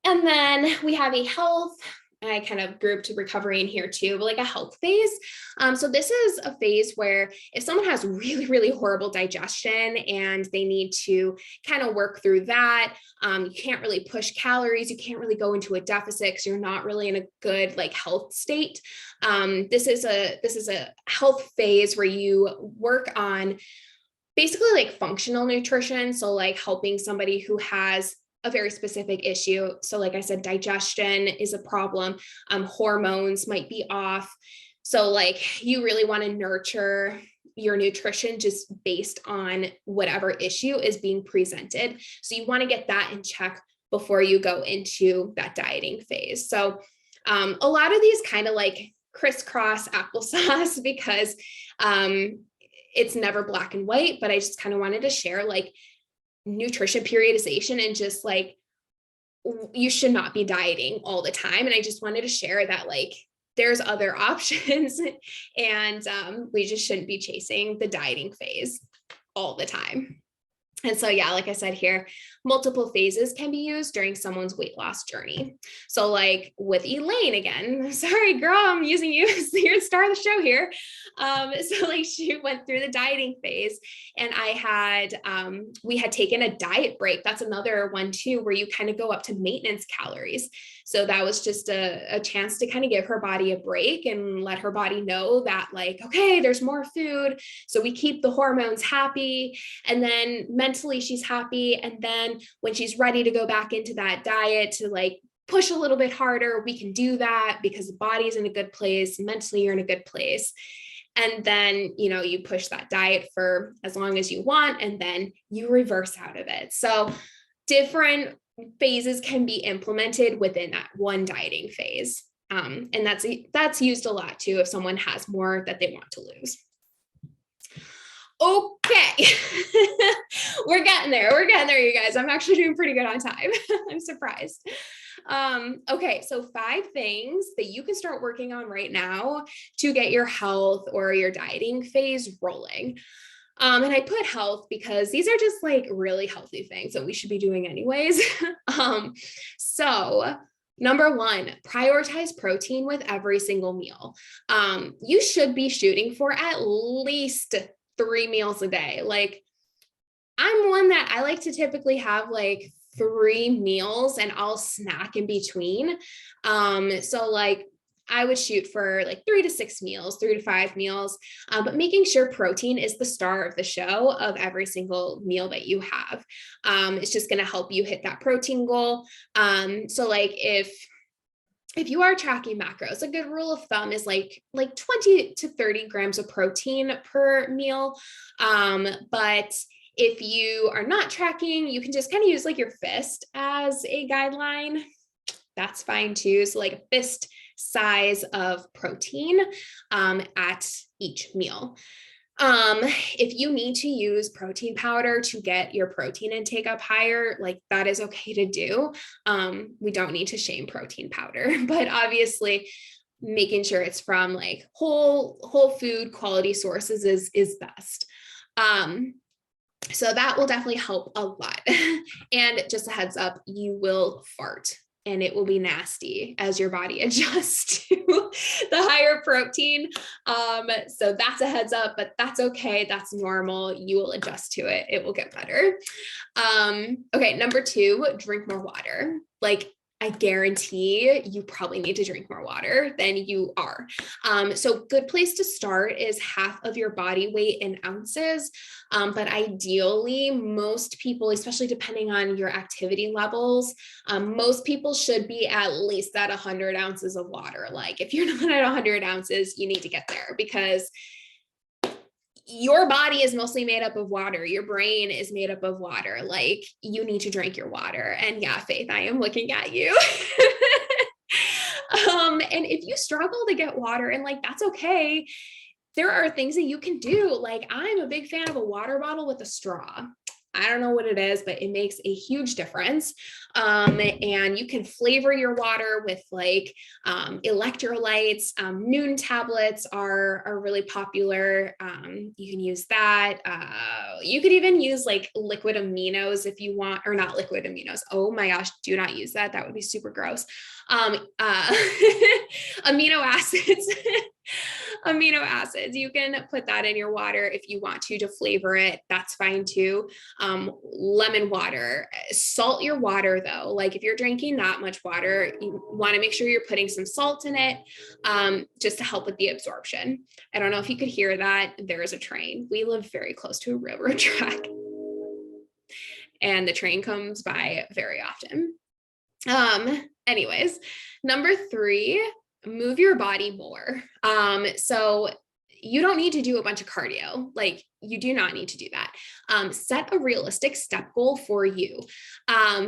then we have a health. I kind of grouped recovery in here too, but like a health phase. So this is a phase where if someone has really, really horrible digestion and they need to kind of work through that, you can't really push calories. You can't really go into a deficit because you're not really in a good like health state. This is a health phase where you work on basically like functional nutrition. So like helping somebody who has a very specific issue. So like I said, digestion is a problem. Hormones might be off. So like you really want to nurture your nutrition just based on whatever issue is being presented. So you want to get that in check before you go into that dieting phase. So a lot of these kind of like crisscross applesauce because it's never black and white, but I just kind of wanted to share like nutrition periodization and just like you should not be dieting all the time. And I just wanted to share that like there's other options and we just shouldn't be chasing the dieting phase all the time. And so, yeah, like I said here, multiple phases can be used during someone's weight loss journey. So like with Elaine again, sorry, girl, I'm using you as the star of the show here. So like she went through the dieting phase and we had taken a diet break. That's another one too, where you kind of go up to maintenance calories. So that was just a chance to kind of give her body a break and let her body know that like, okay, there's more food. So we keep the hormones happy. And then mentally she's happy. And then when she's ready to go back into that diet to like push a little bit harder, we can do that because the body's in a good place. Mentally, you're in a good place. And then, you push that diet for as long as you want, and then you reverse out of it. So different phases can be implemented within that one dieting phase. And that's used a lot too if someone has more that they want to lose. Okay. We're getting there, you guys. I'm actually doing pretty good on time. I'm surprised. Okay, so 5 things that you can start working on right now to get your health or your dieting phase rolling. And I put health because these are just like really healthy things that we should be doing anyways. So Number one, prioritize protein with every single meal. You should be shooting for at least 3 meals a day. Like, I'm one that I like to typically have like 3 meals and I'll snack in between. So like I would shoot for like 3 to 6 meals, 3 to 5 meals, but making sure protein is the star of the show of every single meal that you have. It's just going to help you hit that protein goal. So like if you are tracking macros, a good rule of thumb is like 20 to 30 grams of protein per meal. But if you are not tracking, you can just kind of use like your fist as a guideline. That's fine too. So like a fist size of protein at each meal. If you need to use protein powder to get your protein intake up higher, like that is okay to do. We don't need to shame protein powder, but obviously making sure it's from like whole food quality sources is best. So that will definitely help a lot. And just a heads up, you will fart and it will be nasty as your body adjusts to the higher protein. So that's a heads up, but that's okay. That's normal. You will adjust to it. It will get better. Okay, number 2, drink more water. Like, I guarantee you probably need to drink more water than you are. So good place to start is half of your body weight in ounces. But ideally, most people, especially depending on your activity levels, most people should be at least at 100 ounces of water. Like if you're not at 100 ounces, you need to get there because your body is mostly made up of water. Your brain is made up of water. Like you need to drink your water. And yeah, Faith, I am looking at you. And if you struggle to get water, and like that's okay, there are things that you can do. Like I'm a big fan of a water bottle with a straw. I don't know what it is, but it makes a huge difference. And you can flavor your water with like electrolytes. Noon tablets are really popular. You can use that. You could even use like liquid aminos if you want, or not liquid aminos. Oh my gosh, do not use that. That would be super gross. Amino acids. Amino acids. You can put that in your water if you want to flavor it. That's fine too. Lemon water. Salt your water though. Like if you're drinking that much water, you want to make sure you're putting some salt in it just to help with the absorption. I don't know if you could hear that. There is a train. We live very close to a railroad track and the train comes by very often. Anyways, number 3, move your body more. So you don't need to do a bunch of cardio. Like you do not need to do that. Set a realistic step goal for you.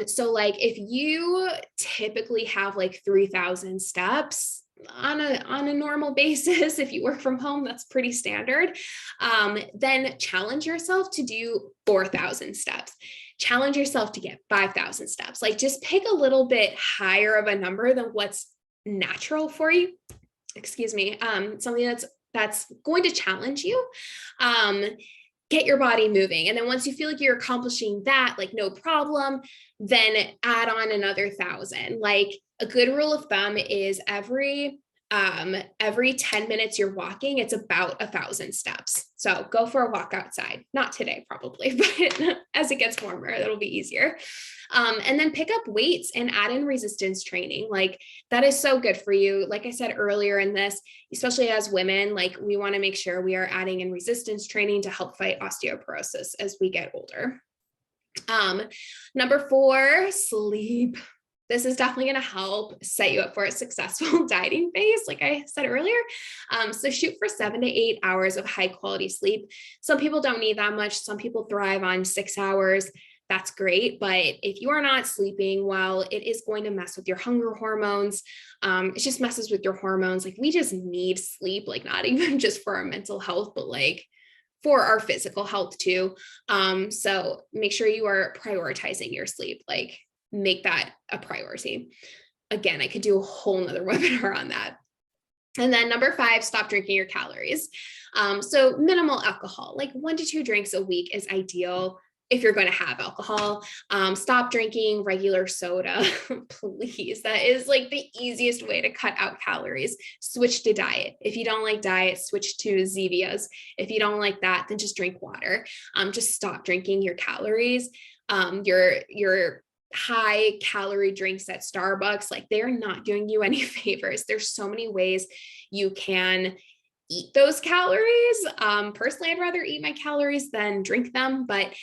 So like if you typically have like 3,000 steps on a normal basis, if you work from home, that's pretty standard. Then challenge yourself to do 4,000 steps. Challenge yourself to get 5,000 steps. Like just pick a little bit higher of a number than what's natural for you. Excuse me. Something that's going to challenge you. Get your body moving. And then once you feel like you're accomplishing that, like no problem, then add on another 1,000. Like a good rule of thumb is every 10 minutes you're walking, it's about 1,000 steps. So go for a walk outside. Not today, probably, but as it gets warmer, it'll be easier. And then pick up weights and add in resistance training. Like that is so good for you. Like I said earlier in this, especially as women, like we want to make sure we are adding in resistance training to help fight osteoporosis as we get older. Number 4, sleep. This is definitely going to help set you up for a successful dieting phase, like I said earlier. So shoot for 7 to 8 hours of high quality sleep. Some people don't need that much. Some people thrive on 6 hours. That's great. But if you are not sleeping well, it is going to mess with your hunger hormones. It just messes with your hormones. Like we just need sleep, like not even just for our mental health, but like for our physical health too. So make sure you are prioritizing your sleep. Like make that a priority. Again, I could do a whole nother webinar on that. And then number 5, stop drinking your calories. So minimal alcohol, like 1 to 2 drinks a week is ideal. if you're going to have alcohol, stop drinking regular soda, please. That is like the easiest way to cut out calories. Switch to diet. If you don't like diet, switch to Zevias. If you don't like that, then just drink water. Just stop drinking your calories. Your high calorie drinks at Starbucks, like they're not doing you any favors. There's so many ways you can eat those calories. Personally, I'd rather eat my calories than drink them, but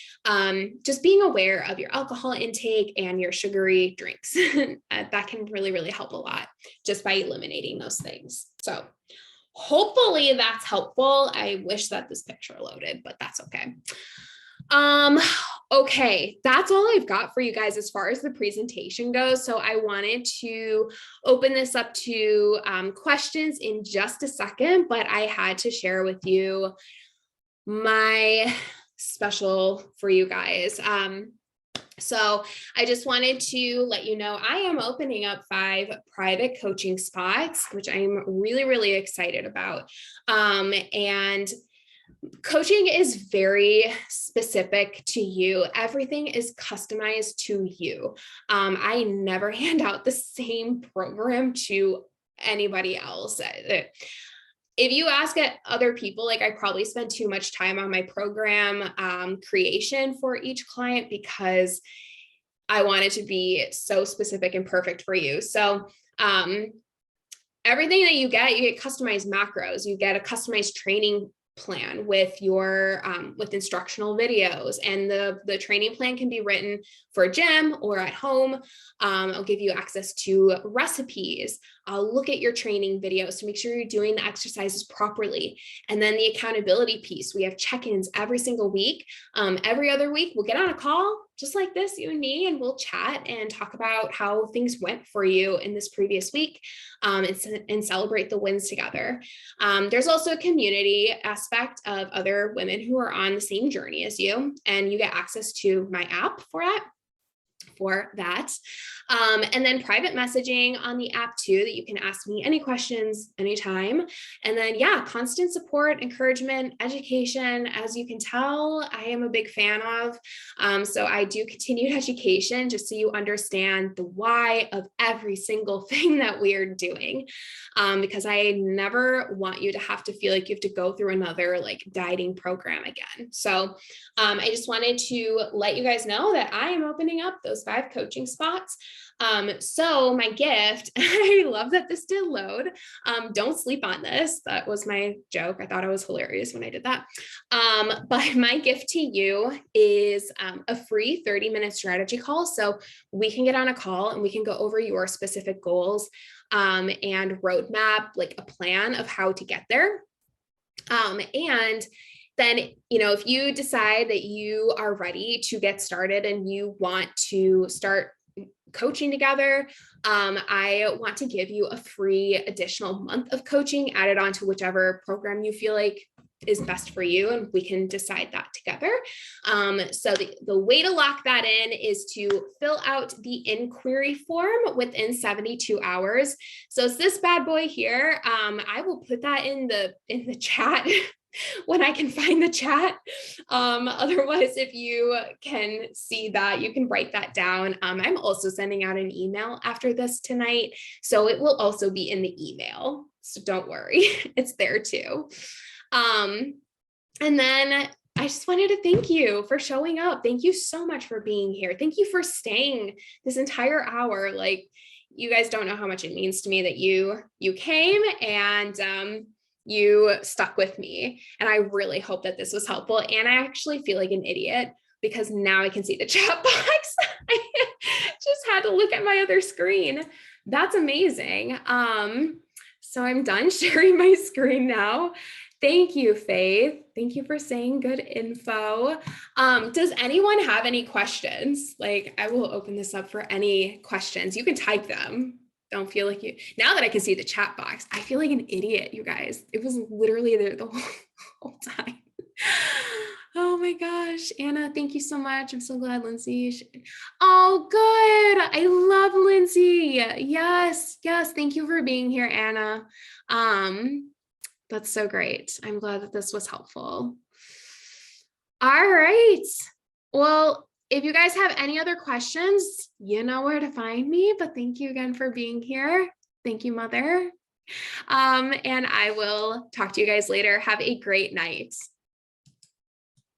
just being aware of your alcohol intake and your sugary drinks, that can really, really help a lot just by eliminating those things. So hopefully that's helpful. I wish that this picture loaded, but that's okay. Okay, that's all I've got for you guys as far as the presentation goes. So I wanted to open this up to questions in just a second, but I had to share with you my special for you guys. So I just wanted to let you know I am opening up 5 private coaching spots, which I'm really, really excited about. And coaching is very specific to you. Everything is customized to you. I never hand out the same program to anybody else. If you ask other people, like I probably spend too much time on my program creation for each client because I want it to be so specific and perfect for you. So everything that you get customized macros, you get a customized training plan with your with instructional videos, and the training plan can be written for a gym or at home. I'll give you access to recipes. I'll look at your training videos to make sure you're doing the exercises properly. And then the accountability piece, we have check-ins every single week. Every other week we'll get on a call just like this, you and me, and we'll chat and talk about how things went for you in this previous week, and celebrate the wins together. There's also a community aspect of other women who are on the same journey as you, and you get access to my app for that. And then private messaging on the app too, that you can ask me any questions anytime. And then, yeah, constant support, encouragement, education. As you can tell, I am a big fan of. So I do continued education just so you understand the why of every single thing that we are doing. Because I never want you to have to feel like you have to go through another like dieting program again. So I just wanted to let you guys know that I am opening up those 5 coaching spots. So my gift, I love that this did load. Don't sleep on this. That was my joke. I thought I was hilarious when I did that. But my gift to you is a free 30-minute strategy call. So we can get on a call and we can go over your specific goals and roadmap, like a plan of how to get there. And then, if you decide that you are ready to get started and you want to start coaching together, I want to give you a free additional month of coaching added on to whichever program you feel like is best for you, and we can decide that together. So the way to lock that in is to fill out the inquiry form within 72 hours. So it's this bad boy here. I will put that in the chat when I can find the chat. Otherwise, if you can see that, you can write that down. I'm also sending out an email after this tonight, so it will also be in the email. So don't worry, it's there too. And then I just wanted to thank you for showing up. Thank you so much for being here. Thank you for staying this entire hour. Like, you guys don't know how much it means to me that you came and you stuck with me. And I really hope that this was helpful. And I actually feel like an idiot because now I can see the chat box. I just had to look at my other screen. That's amazing. So I'm done sharing my screen now. Thank you, Faith. Thank you for saying good info. Does anyone have any questions? Like, I will open this up for any questions. You can type them. Don't feel like you, now that I can see the chat box, I feel like an idiot, you guys. It was literally there the whole time. Oh my gosh, Anna, thank you so much. I'm so glad Lindsay. Oh, good. I love Lindsay. Yes. Thank you for being here, Anna. That's so great. I'm glad that this was helpful. All right. Well, if you guys have any other questions, you know where to find me. But thank you again for being here. Thank you, Mother. And I will talk to you guys later. Have a great night.